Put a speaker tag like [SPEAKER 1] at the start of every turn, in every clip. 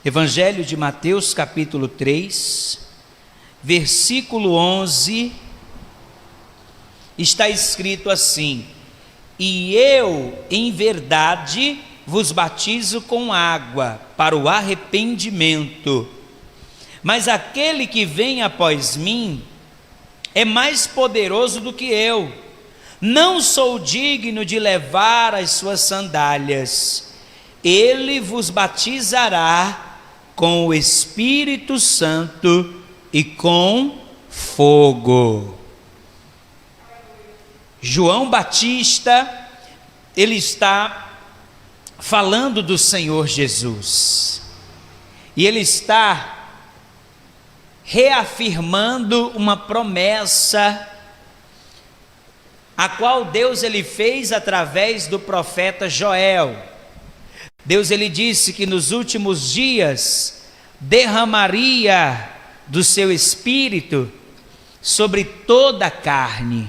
[SPEAKER 1] Evangelho de Mateus, capítulo 3, versículo 11, está escrito assim: E eu, em verdade, vos batizo com água para o arrependimento, mas aquele que vem após mim é mais poderoso do que eu, não sou digno de levar as suas sandálias. Ele vos batizará com o Espírito Santo e com fogo. João Batista, ele está falando do Senhor Jesus, e ele está reafirmando uma promessa, a qual Deus ele fez através do profeta Joel. Deus ele disse que nos últimos dias derramaria do seu Espírito sobre toda a carne.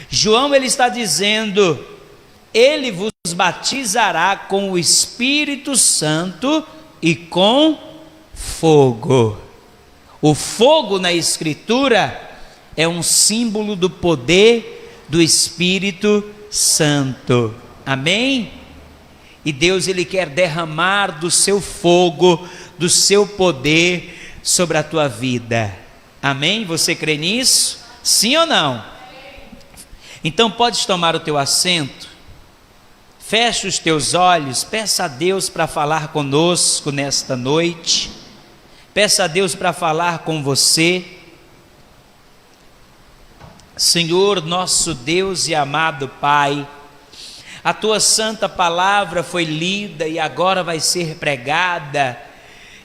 [SPEAKER 1] João ele está dizendo: ele vos batizará com o Espírito Santo e com fogo. O fogo na Escritura é um símbolo do poder do Espírito Santo. Amém? E Deus ele quer derramar do seu fogo, do seu poder sobre a tua vida. Amém? Você crê nisso? Sim ou não? Então podes tomar o teu assento, fecha os teus olhos, peça a Deus para falar conosco nesta noite, peça a Deus para falar com você. Senhor, nosso Deus e amado Pai, a tua santa palavra foi lida e agora vai ser pregada,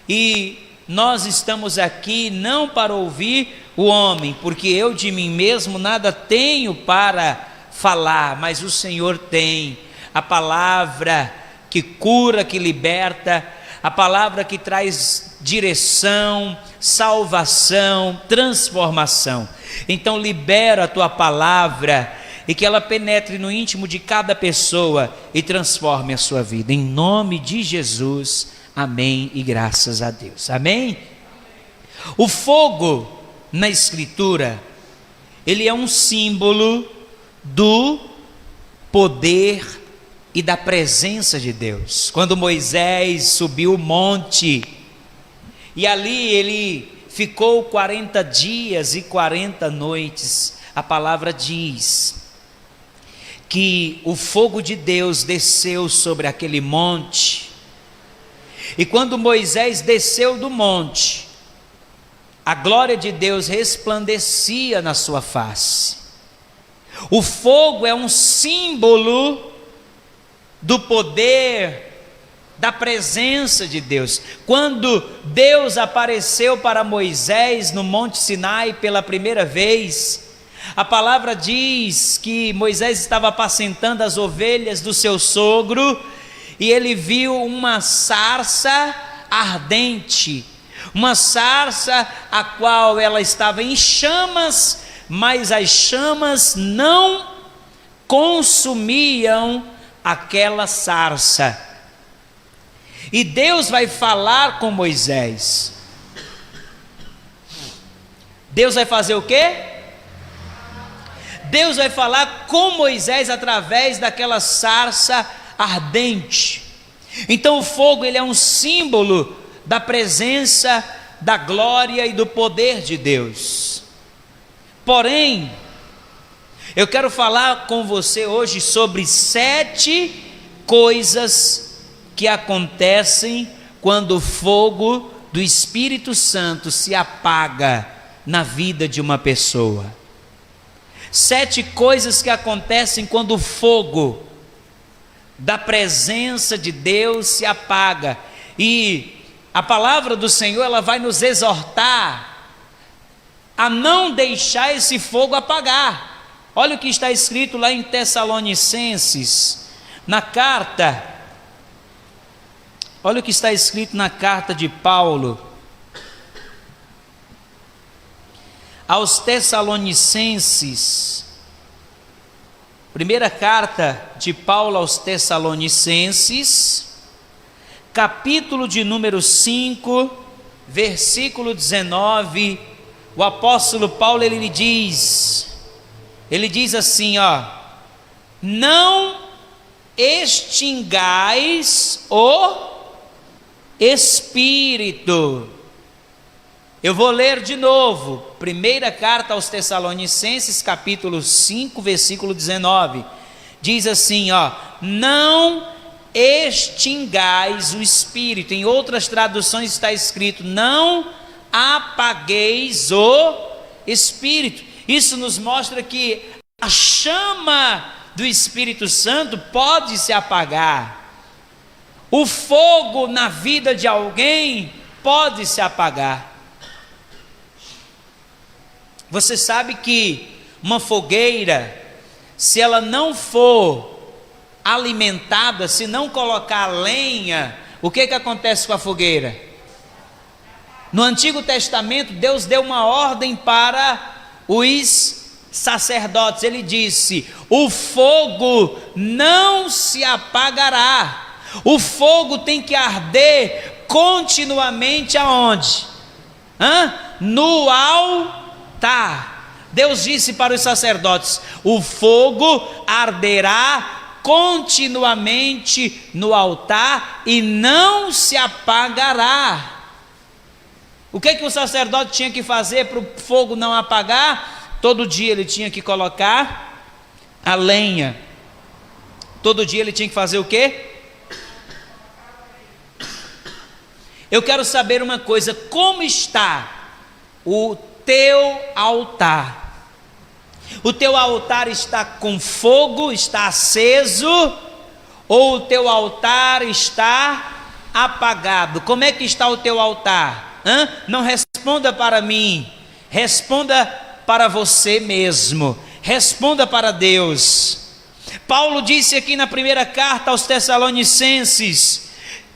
[SPEAKER 1] e nós estamos aqui não para ouvir o homem, porque eu de mim mesmo nada tenho para falar, mas o Senhor tem a palavra que cura, que liberta, a palavra que traz direção, salvação, transformação. Então libera a tua palavra e que ela penetre no íntimo de cada pessoa e transforme a sua vida, em nome de Jesus, amém e graças a Deus, amém? O fogo na Escritura, ele é um símbolo do poder e da presença de Deus. Quando Moisés subiu o monte, e ali ele ficou 40 dias e 40 noites, a palavra diz que o fogo de Deus desceu sobre aquele monte, e quando Moisés desceu do monte, a glória de Deus resplandecia na sua face. O fogo é um símbolo do poder, da presença de Deus. Quando Deus apareceu para Moisés no Monte Sinai pela primeira vez, a palavra diz que Moisés estava apacentando as ovelhas do seu sogro, e ele viu uma sarça ardente, uma sarça a qual ela estava em chamas, mas as chamas não consumiam aquela sarça. E Deus vai falar com Moisés. Deus vai fazer o quê? Deus vai falar com Moisés através daquela sarça ardente. Então o fogo ele é um símbolo da presença, da glória e do poder de Deus. Porém, eu quero falar com você hoje sobre 7 coisas que acontecem quando o fogo do Espírito Santo se apaga na vida de uma pessoa. 7 coisas que acontecem quando o fogo da presença de Deus se apaga, e a palavra do Senhor ela vai nos exortar a não deixar esse fogo apagar. Olha o que está escrito lá em Tessalonicenses, na carta, olha o que está escrito na carta de Paulo aos Tessalonicenses, primeira carta de Paulo aos Tessalonicenses, capítulo de número 5, versículo 19, o apóstolo Paulo ele diz assim, ó: não extingais o Espírito. Eu vou ler de novo, primeira carta aos Tessalonicenses, capítulo 5, versículo 19, diz assim, ó: não extingais o Espírito. Em outras traduções está escrito: não apagueis o Espírito. Isso nos mostra que a chama do Espírito Santo pode se apagar. O fogo na vida de alguém pode se apagar. Você sabe que uma fogueira, se ela não for alimentada, se não colocar lenha, o que acontece com a fogueira? No Antigo Testamento, Deus deu uma ordem para os sacerdotes. Ele disse: o fogo não se apagará. O fogo tem que arder continuamente aonde? No altar. Deus disse para os sacerdotes: o fogo arderá continuamente no altar e não se apagará. O que o sacerdote tinha que fazer para o fogo não apagar? Todo dia ele tinha que colocar a lenha. Todo dia ele tinha que fazer o quê? Eu quero saber uma coisa: como está o teu altar? O teu altar está com fogo, está aceso, ou o teu altar está apagado? Como é que está o teu altar? Não responda para mim, responda para você mesmo, responda para Deus. Paulo disse aqui na primeira carta aos Tessalonicenses,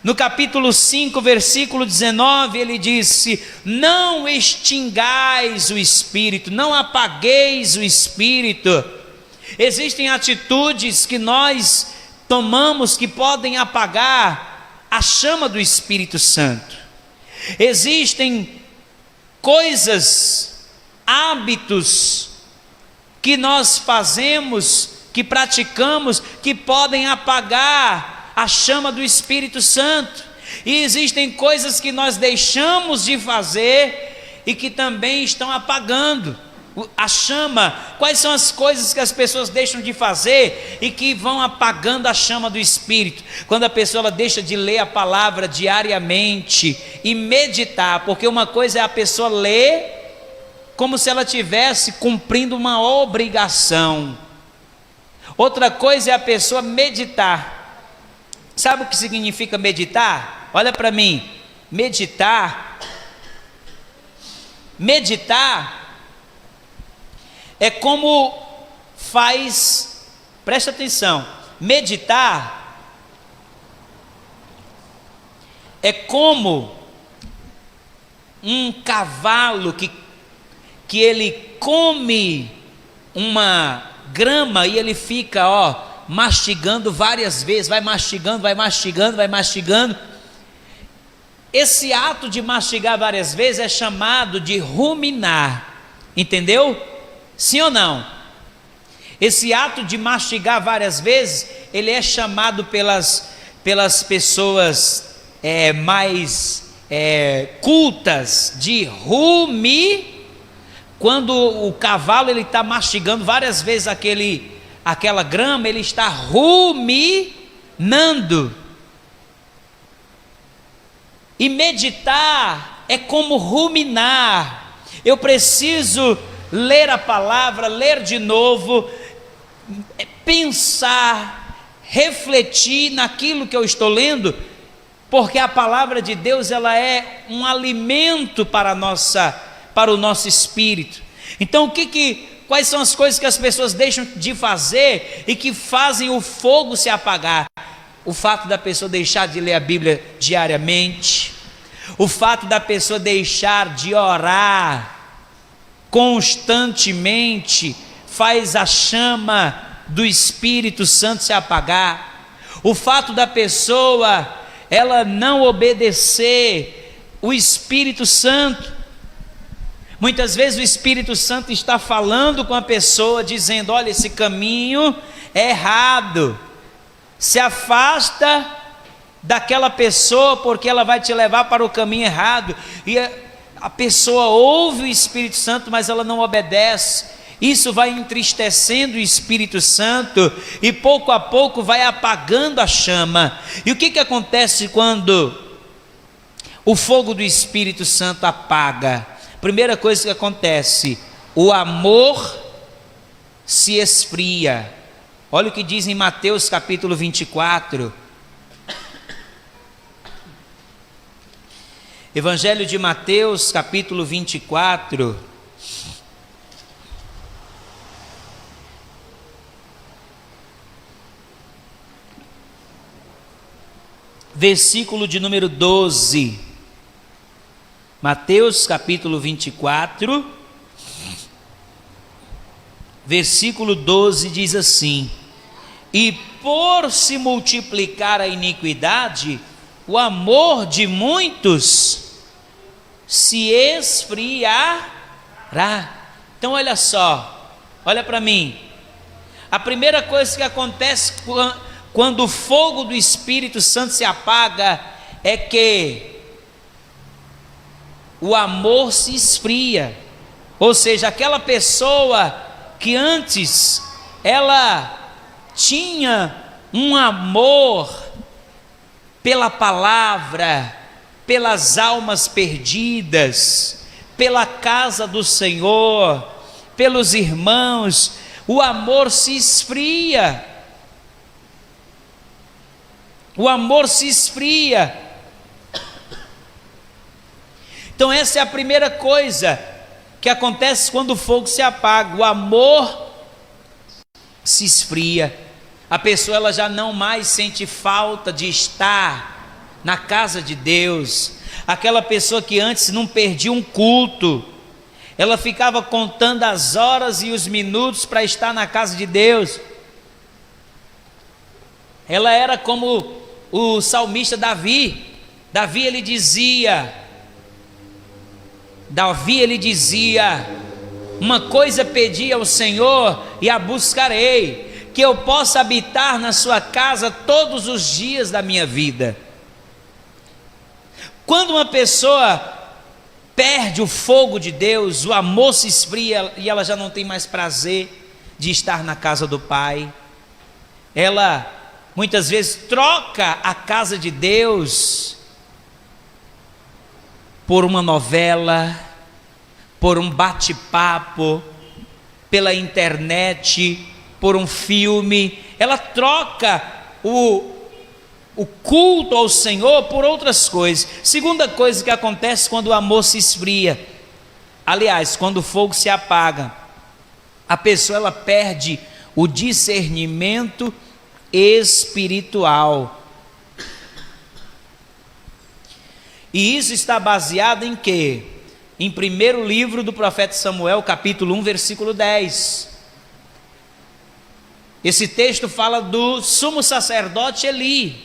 [SPEAKER 1] no capítulo 5, versículo 19, ele disse: não extingais o Espírito, não apagueis o Espírito. Existem atitudes que nós tomamos que podem apagar a chama do Espírito Santo. Existem coisas, hábitos que nós fazemos, que praticamos, que podem apagar a chama do Espírito Santo. E existem coisas que nós deixamos de fazer e que também estão apagando a chama. Quais são as coisas que as pessoas deixam de fazer e que vão apagando a chama do Espírito? Quando a pessoa ela deixa de ler a palavra diariamente e meditar, porque uma coisa é a pessoa ler como se ela estivesse cumprindo uma obrigação, outra coisa é a pessoa meditar. Sabe o que significa meditar? Olha para mim, meditar é como faz, presta atenção, meditar é como um cavalo que ele come uma grama e ele fica, mastigando várias vezes, vai mastigando. Esse ato de mastigar várias vezes é chamado de ruminar, entendeu? Sim ou não? Esse ato de mastigar várias vezes, ele é chamado pelas pessoas mais cultas de quando o cavalo ele está mastigando várias vezes aquela grama, ele está ruminando. E meditar é como ruminar. Eu preciso ler a palavra, ler de novo, pensar, refletir naquilo que eu estou lendo, porque a palavra de Deus ela é um alimento para o nosso espírito. Então quais são as coisas que as pessoas deixam de fazer e que fazem o fogo se apagar? O fato da pessoa deixar de ler a Bíblia diariamente, o fato da pessoa deixar de orar constantemente, faz a chama do Espírito Santo se apagar. O fato da pessoa ela não obedecer o Espírito Santo. Muitas vezes o Espírito Santo está falando com a pessoa, dizendo: olha, esse caminho é errado, se afasta daquela pessoa, porque ela vai te levar para o caminho errado. E a pessoa ouve o Espírito Santo, mas ela não obedece. Isso vai entristecendo o Espírito Santo e pouco a pouco vai apagando a chama. E o que acontece quando o fogo do Espírito Santo apaga? Primeira coisa que acontece: o amor se esfria. Olha o que diz em Mateus capítulo 24. Evangelho de Mateus capítulo 24. Versículo de número 12. Mateus capítulo 24, versículo 12 diz assim: e por se multiplicar a iniquidade, o amor de muitos se esfriará. Então olha só, olha para mim. A primeira coisa que acontece quando o fogo do Espírito Santo se apaga é que o amor se esfria. Ou seja, aquela pessoa que antes ela tinha um amor pela palavra, pelas almas perdidas, pela casa do Senhor, pelos irmãos, o amor se esfria. O amor se esfria. Então essa é a primeira coisa que acontece quando o fogo se apaga. O amor se esfria. A pessoa ela já não mais sente falta de estar na casa de Deus. Aquela pessoa que antes não perdia um culto, ela ficava contando as horas e os minutos para estar na casa de Deus. Ela era como o salmista Davi. Davi ele dizia: uma coisa pedi ao Senhor e a buscarei, que eu possa habitar na sua casa todos os dias da minha vida. Quando uma pessoa perde o fogo de Deus, o amor se esfria e ela já não tem mais prazer de estar na casa do Pai. Ela muitas vezes troca a casa de Deus por uma novela, por um bate-papo, pela internet, por um filme. Ela troca o culto ao Senhor por outras coisas. Segunda coisa que acontece quando o amor se esfria, aliás, quando o fogo se apaga, a pessoa ela perde o discernimento espiritual. E isso está baseado em quê? Em primeiro livro do profeta Samuel, capítulo 1, versículo 10. Esse texto fala do sumo sacerdote Eli.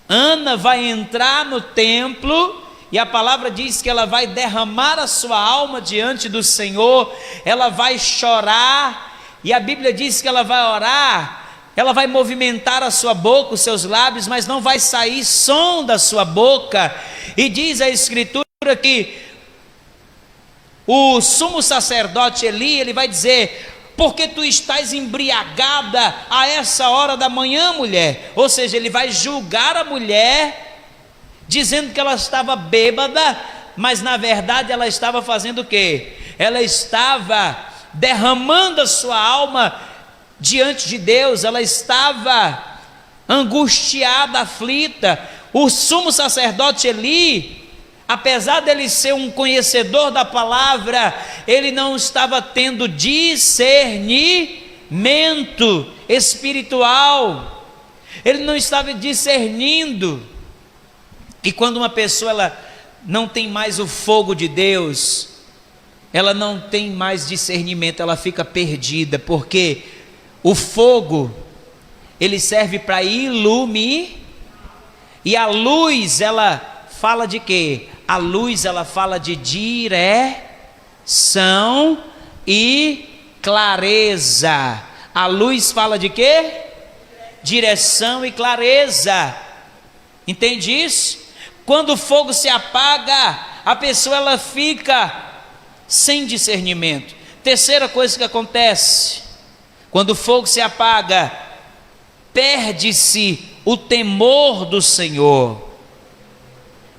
[SPEAKER 1] Ana vai entrar no templo e a palavra diz que ela vai derramar a sua alma diante do Senhor, ela vai chorar, e a Bíblia diz que ela vai orar. Ela vai movimentar a sua boca, os seus lábios, mas não vai sair som da sua boca. E diz a Escritura que o sumo sacerdote Eli, ele vai dizer: porque tu estás embriagada a essa hora da manhã, mulher? Ou seja, ele vai julgar a mulher, dizendo que ela estava bêbada, mas na verdade ela estava fazendo o quê? Ela estava derramando a sua alma diante de Deus, ela estava angustiada, aflita. O sumo sacerdote Eli, apesar dele ser um conhecedor da palavra, ele não estava tendo discernimento espiritual, ele não estava discernindo. E quando uma pessoa ela não tem mais o fogo de Deus, ela não tem mais discernimento, ela fica perdida, porque o fogo, ele serve para iluminar. E a luz, ela fala de quê? A luz, ela fala de direção e clareza. A luz fala de quê? Direção e clareza. Entende isso? Quando o fogo se apaga, a pessoa ela fica sem discernimento. Terceira coisa que acontece: quando o fogo se apaga, perde-se o temor do Senhor.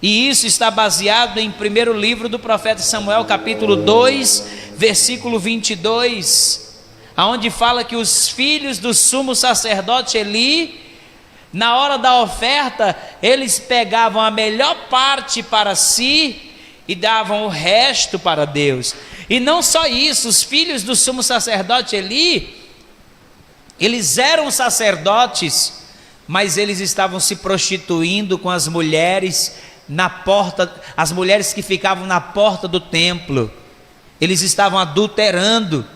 [SPEAKER 1] E isso está baseado em primeiro livro do profeta Samuel, capítulo 2, versículo 22, aonde fala que os filhos do sumo sacerdote Eli, na hora da oferta, eles pegavam a melhor parte para si e davam o resto para Deus. E não só isso, os filhos do sumo sacerdote Eli, eles eram sacerdotes, mas eles estavam se prostituindo com as mulheres na porta, as mulheres que ficavam na porta do templo. Eles estavam adulterando.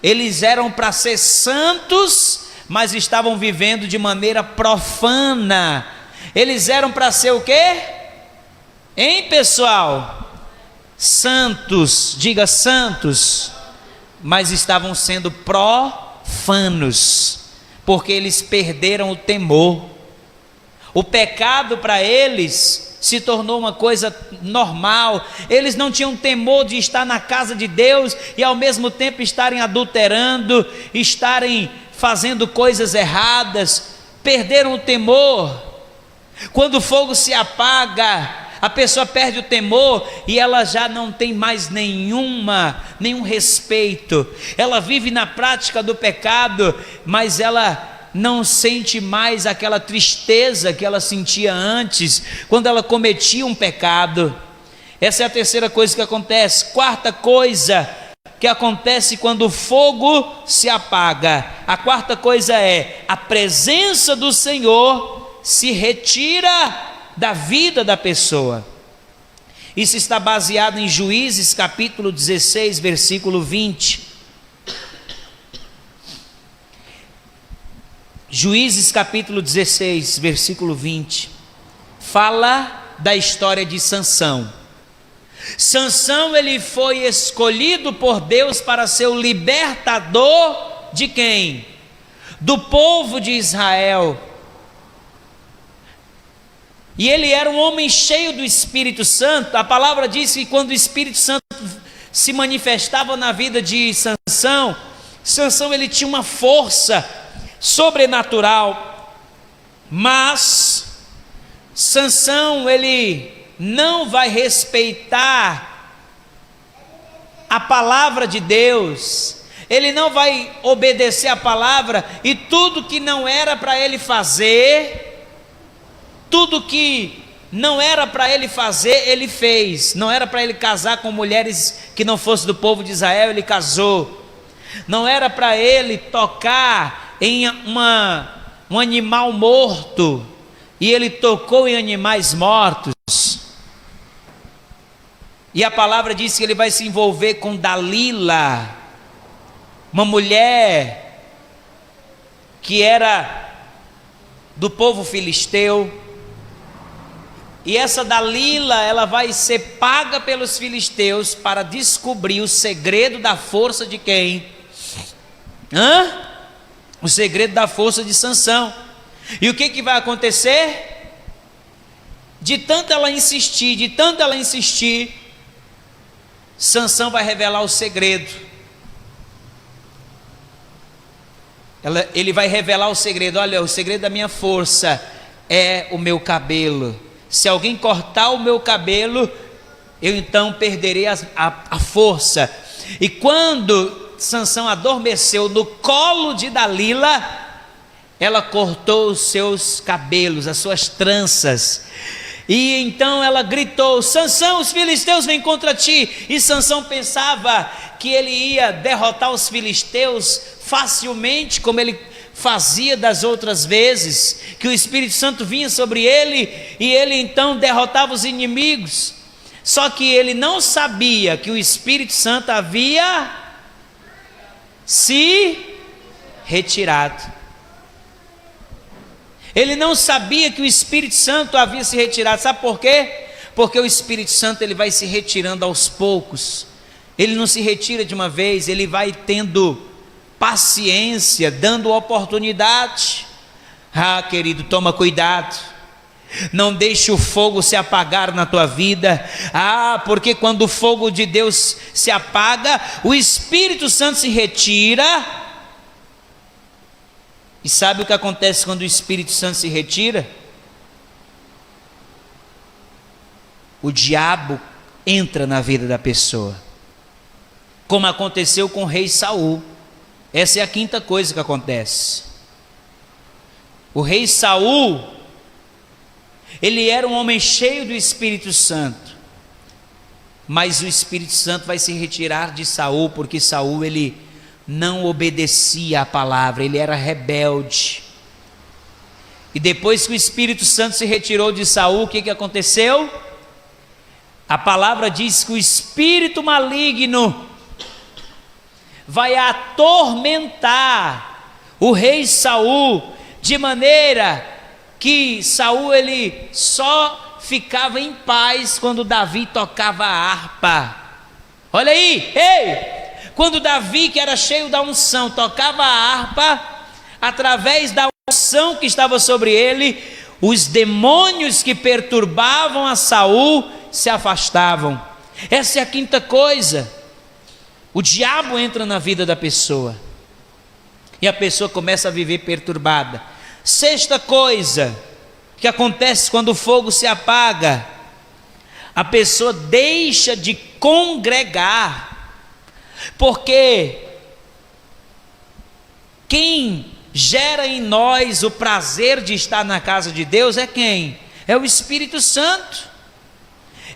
[SPEAKER 1] Eles eram para ser santos, mas estavam vivendo de maneira profana. Eles eram para ser o quê? Hein, pessoal? Santos, diga santos, mas estavam sendo profanos, porque eles perderam o temor. O pecado para eles se tornou uma coisa normal. Eles não tinham temor de estar na casa de Deus e ao mesmo tempo estarem adulterando, estarem fazendo coisas erradas. Perderam o temor. Quando o fogo se apaga, a pessoa perde o temor e ela já não tem mais nenhum respeito. Ela vive na prática do pecado, mas ela não sente mais aquela tristeza que ela sentia antes, quando ela cometia um pecado. Essa é a terceira coisa que acontece. Quarta coisa que acontece quando o fogo se apaga. A quarta coisa é: a presença do Senhor se retira da vida da pessoa. Isso está baseado em Juízes capítulo 16, versículo 20. Juízes capítulo 16, versículo 20, fala da história de Sansão. Sansão, ele foi escolhido por Deus para ser o libertador de quem? Do povo de Israel. E ele era um homem cheio do Espírito Santo. A palavra diz que quando o Espírito Santo se manifestava na vida de Sansão, Sansão ele tinha uma força sobrenatural. Mas Sansão ele não vai respeitar a palavra de Deus. Ele não vai obedecer a palavra, e tudo que não era para ele fazer, tudo que não era para ele fazer, ele fez. Não era para ele casar com mulheres que não fossem do povo de Israel, ele casou. Não era para ele tocar em um animal morto, e ele tocou em animais mortos. E a palavra diz que ele vai se envolver com Dalila, uma mulher que era do povo filisteu. E essa Dalila, ela vai ser paga pelos filisteus para descobrir o segredo da força de quem? O segredo da força de Sansão. E o que vai acontecer? De tanto ela insistir, Sansão vai revelar o segredo. Ele vai revelar o segredo. Olha, o segredo da minha força é o meu cabelo. Se alguém cortar o meu cabelo, eu então perderei a força. E quando Sansão adormeceu no colo de Dalila, ela cortou os seus cabelos, as suas tranças. E então ela gritou: Sansão, os filisteus vêm contra ti. E Sansão pensava que ele ia derrotar os filisteus facilmente, como ele fazia das outras vezes, que o Espírito Santo vinha sobre ele e ele então derrotava os inimigos. Só que ele não sabia que o Espírito Santo havia se retirado. Ele não sabia que o Espírito Santo havia se retirado. Sabe por quê? Porque o Espírito Santo ele vai se retirando aos poucos. Ele não se retira de uma vez, ele vai tendo paciência, dando oportunidade. Ah, querido, toma cuidado. Não deixe o fogo se apagar na tua vida. Ah, porque quando o fogo de Deus se apaga, o Espírito Santo se retira. E sabe o que acontece quando o Espírito Santo se retira? O diabo entra na vida da pessoa, como aconteceu com o rei Saul. Essa é a quinta coisa que acontece. O rei Saul, ele era um homem cheio do Espírito Santo, mas o Espírito Santo vai se retirar de Saul, porque Saul ele não obedecia à palavra, ele era rebelde. E depois que o Espírito Santo se retirou de Saul, o que aconteceu? A palavra diz que o espírito maligno vai atormentar o rei Saul, de maneira que Saul ele só ficava em paz quando Davi tocava a harpa. Olha aí, ei! Quando Davi, que era cheio da unção, tocava a harpa, através da unção que estava sobre ele, os demônios que perturbavam a Saul se afastavam. Essa é a quinta coisa. O diabo entra na vida da pessoa e a pessoa começa a viver perturbada. Sexta coisa que acontece quando o fogo se apaga: a pessoa deixa de congregar. Porque quem gera em nós o prazer de estar na casa de Deus é quem? É o Espírito Santo.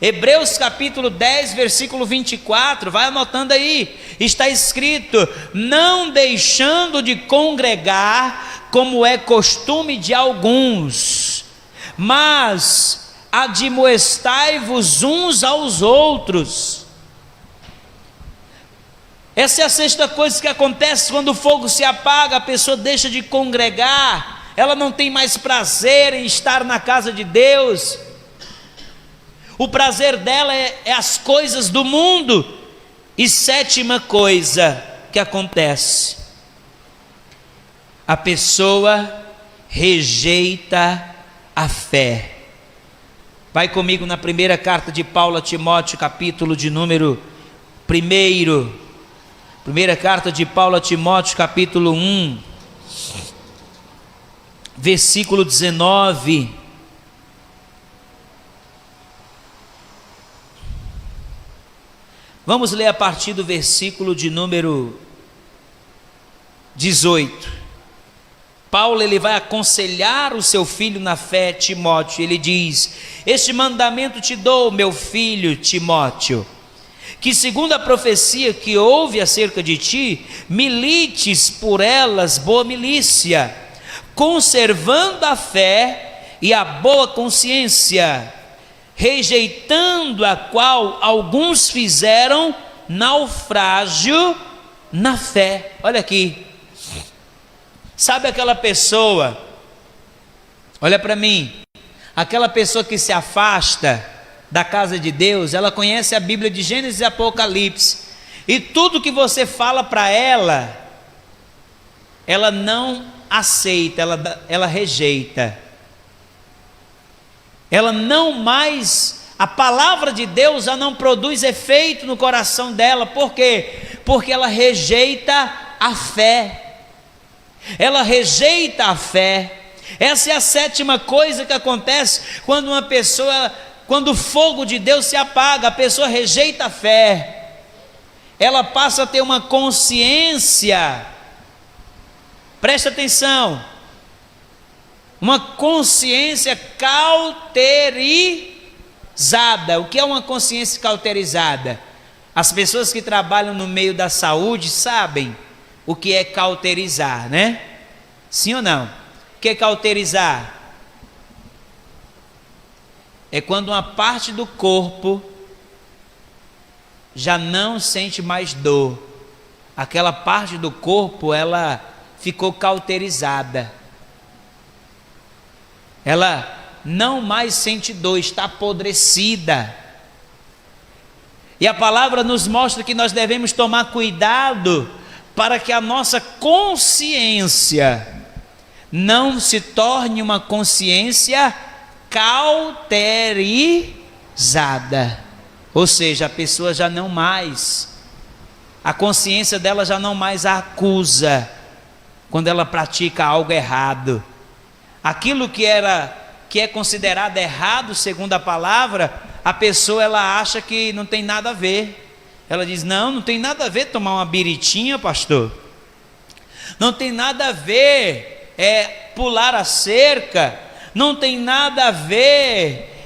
[SPEAKER 1] Hebreus capítulo 10, versículo 24, vai anotando aí, está escrito: não deixando de congregar, como é costume de alguns, mas admoestai-vos uns aos outros. Essa é a sexta coisa que acontece quando o fogo se apaga: a pessoa deixa de congregar, ela não tem mais prazer em estar na casa de Deus. O prazer dela é as coisas do mundo. E sétima coisa que acontece: a pessoa rejeita a fé. Vai comigo na primeira carta de Paulo a Timóteo, capítulo de número 1. Primeira carta de Paulo a Timóteo, capítulo 1, versículo 19. Vamos ler a partir do versículo de número 18. Paulo ele vai aconselhar o seu filho na fé, Timóteo. Ele diz: este mandamento te dou, meu filho Timóteo, que segundo a profecia que houve acerca de ti, milites por elas boa milícia, conservando a fé e a boa consciência, rejeitando a qual alguns fizeram naufrágio na fé. Olha aqui, sabe aquela pessoa, olha para mim, aquela pessoa que se afasta da casa de Deus, ela conhece a Bíblia de Gênesis e Apocalipse, e tudo que você fala para ela, ela não aceita, ela rejeita. Ela não mais, a palavra de Deus já não produz efeito no coração dela. Por quê? Porque ela rejeita a fé. Ela rejeita a fé. Essa é a sétima coisa que acontece quando uma pessoa, quando o fogo de Deus se apaga, a pessoa rejeita a fé. Ela passa a ter uma consciência, presta atenção, uma consciência cauterizada. O que é uma consciência cauterizada? As pessoas que trabalham no meio da saúde sabem o que é cauterizar, né? Sim ou não? O que é cauterizar? É quando uma parte do corpo já não sente mais dor. Aquela parte do corpo, ela ficou cauterizada. ela não mais sente dor, está apodrecida. E a palavra nos mostra que nós devemos tomar cuidado para que a nossa consciência não se torne uma consciência cauterizada. Ou seja, a pessoa já não mais, a consciência dela já não mais a acusa quando ela pratica algo errado. Aquilo que é considerado errado segundo a palavra, a pessoa ela acha que não tem nada a ver. Ela diz: não tem nada a ver tomar uma biritinha, pastor. Não tem nada a ver pular a cerca. Não tem nada a ver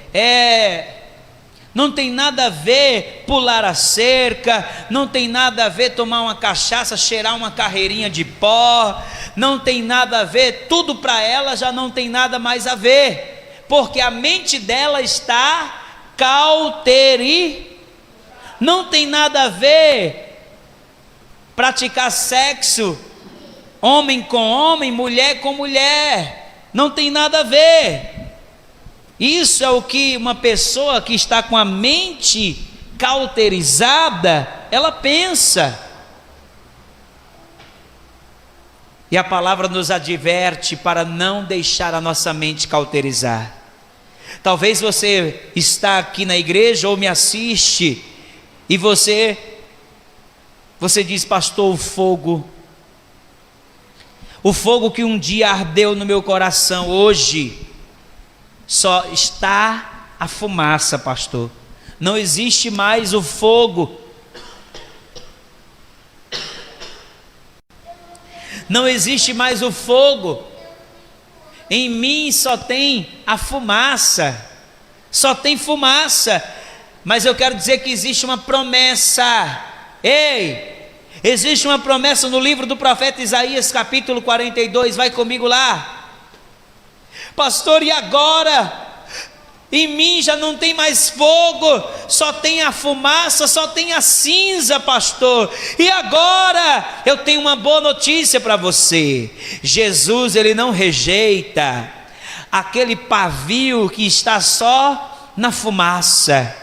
[SPEAKER 1] não tem nada a ver pular a cerca, não tem nada a ver tomar uma cachaça, cheirar uma carreirinha de pó, não tem nada a ver, tudo para ela já não tem nada mais a ver, porque a mente dela está não tem nada a ver praticar sexo, homem com homem, mulher com mulher, não tem nada a ver. Isso é o que uma pessoa que está com a mente cauterizada, ela pensa. E a palavra nos adverte para não deixar a nossa mente cauterizar. Talvez você está aqui na igreja ou me assiste e você diz: pastor, o fogo que um dia ardeu no meu coração, hoje só está a fumaça, pastor. Não existe mais o fogo. Não existe mais o fogo. Em mim só tem a fumaça. Só tem fumaça. Mas eu quero dizer que existe uma promessa. Ei, existe uma promessa no livro do profeta Isaías, capítulo 42. Vai comigo lá. Pastor, e agora? Em mim já não tem mais fogo, só tem a fumaça, só tem a cinza, pastor. E agora? Eu tenho uma boa notícia para você. Jesus, ele não rejeita aquele pavio que está só na fumaça.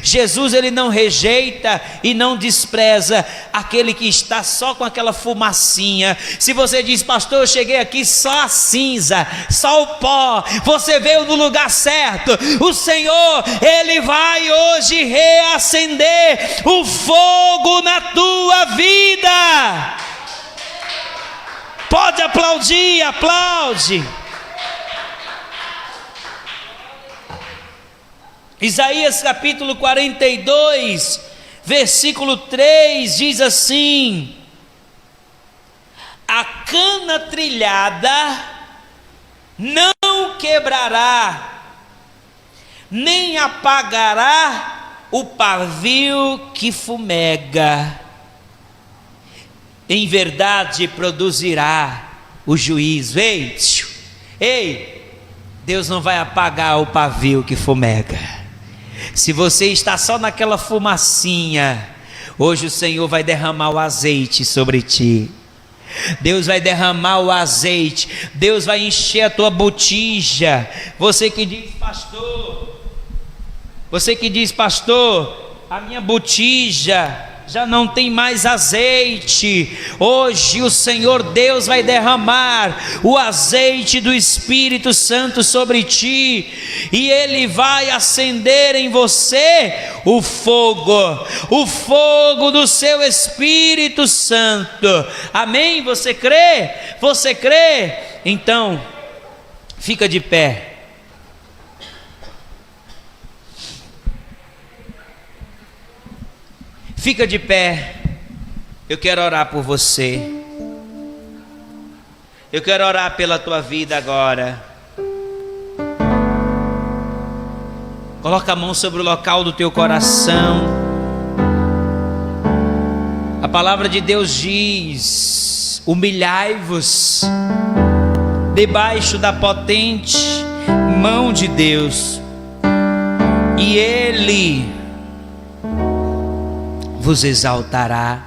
[SPEAKER 1] Jesus, ele não rejeita e não despreza aquele que está só com aquela fumacinha. Se você diz: pastor, eu cheguei aqui só a cinza, só o pó, você veio no lugar certo. O Senhor, ele vai hoje reacender o fogo na tua vida. Pode aplaudir, aplaude. Isaías capítulo 42, versículo 3 diz assim: a cana trilhada não quebrará, nem apagará o pavio que fumega. Em verdade produzirá o juízo. Ei, Deus não vai apagar o pavio que fumega. Se você está só naquela fumacinha, hoje o Senhor vai derramar o azeite sobre ti. Deus vai derramar o azeite, Deus vai encher a tua botija. Você que diz, pastor, a minha botija já não tem mais azeite. Hoje o Senhor Deus vai derramar o azeite do Espírito Santo sobre ti, e Ele vai acender em você o fogo do seu Espírito Santo. Amém? Você crê? Você crê? Então, fica de pé. Fica de pé. Eu quero orar por você. Eu quero orar pela tua vida agora. Coloca a mão sobre o local do teu coração. A palavra de Deus diz: humilhai-vos debaixo da potente mão de Deus, e Ele vos exaltará.